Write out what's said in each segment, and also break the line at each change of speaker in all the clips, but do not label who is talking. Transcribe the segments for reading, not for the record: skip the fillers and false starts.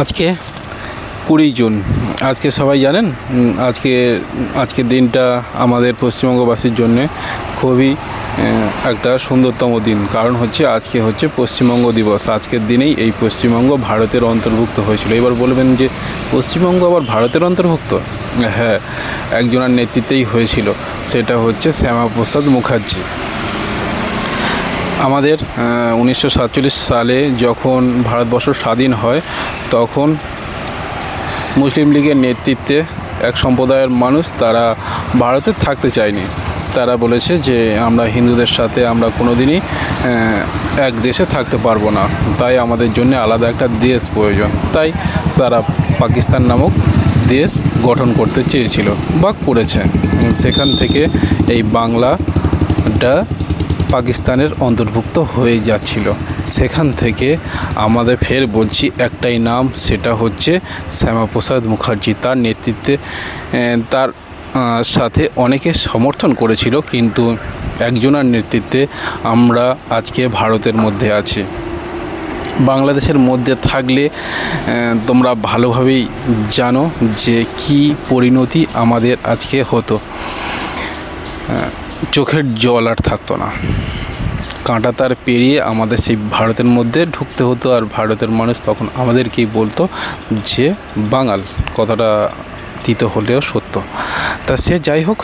আজকে 20 জুন। আজকে সবাই জানেন আজকের দিনটা আমাদের পশ্চিমবঙ্গবাসীর জন্য খুবই একটা সুন্দরতম দিন। কারণ আজকে পশ্চিমবঙ্গ দিবস। আজকের দিনেই এই পশ্চিমবঙ্গ ভারতের অন্তর্ভুক্ত হয়েছিল। এবার বলবেন যে পশ্চিমবঙ্গ আবার ভারতের অন্তর্ভুক্ত? হ্যাঁ, একজনের নেতৃত্বেই হয়েছিল, সেটা শ্যামাপ্রসাদ মুখার্জি। আমাদের 1947 সালে যখন ভারতবর্ষ স্বাধীন হয়, তখন মুসলিম লীগের নেতৃত্বে এক সম্প্রদায়ের মানুষ তারা ভারতে থাকতে চায়নি। তারা বলেছে যে আমরা হিন্দুদের সাথে আমরা কোনোদিনই এক দেশে থাকতে পারবো না, তাই আমাদের জন্য আলাদা একটা দেশ প্রয়োজন। তাই তারা পাকিস্তান নামক দেশ গঠন করতে চেয়েছিল বা করেছে। সেখান থেকে এই বাংলাটা পাকিস্তানের অন্তর্ভুক্ত হয়ে যাচ্ছিল। সেখান থেকে আমাদের ফের বলছি একটাই নাম, সেটা শ্যামাপ্রসাদ মুখার্জি। তার নেতৃত্বে তার সাথে অনেকে সমর্থন করেছিল, কিন্তু একজনের নেতৃত্বে আমরা আজকে ভারতের মধ্যে আছি। বাংলাদেশের মধ্যে থাকলে তোমরা ভালোভাবেই জানো যে কি পরিণতি আমাদের আজকে হতো। চোখের জল আর থাকতো না, কাঁটা তার পেরিয়ে আমাদের সেই ভারতের মধ্যে ঢুকতে হতো। আর ভারতের মানুষ তখন আমাদেরকেই বলতো যে বাঙাল। কথাটা তিতো হলেও সত্য। তা সে যাই হোক,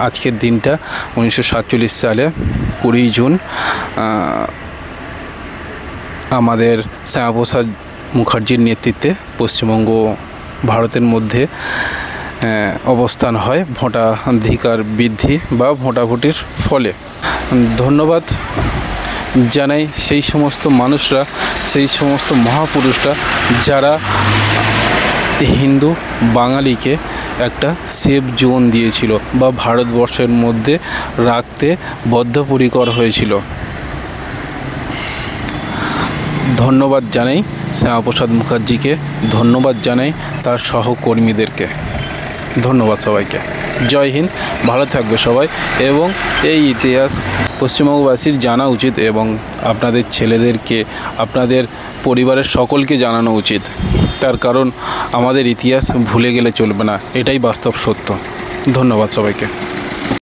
আজকের দিনটা 1947 সালে 20 জুন আমাদের শ্যামাপ্রসাদ মুখার্জির নেতৃত্বে পশ্চিমবঙ্গ ভারতের মধ্যে অবস্থান হয় ভোটাধিকার বৃদ্ধি বা ভোটাভুটির ফলে। ধন্যবাদ জানাই সেই সমস্ত মানুষরা, সেই সমস্ত মহাপুরুষরা যারা হিন্দু বাঙালিকে একটা সেফ জোন দিয়েছিল বা ভারতবর্ষের মধ্যে রাখতে বদ্ধপরিকর হয়েছিল। ধন্যবাদ জানাই শ্যামাপ্রসাদ মুখার্জিকে, ধন্যবাদ জানাই তার সহকর্মীদেরকে। ধন্যবাদ সবাইকে। জয় হিন্দ, ভালো থাকবে সবাই। এবং এই ইতিহাস পশ্চিমবঙ্গবাসীর জানা উচিত এবং আপনাদের ছেলেদেরকে, আপনাদের পরিবারের সকলকে জানানো উচিত। তার কারণ আমাদের ইতিহাস ভুলে গেলে চলবে না, এটাই বাস্তব সত্য। ধন্যবাদ সবাইকে।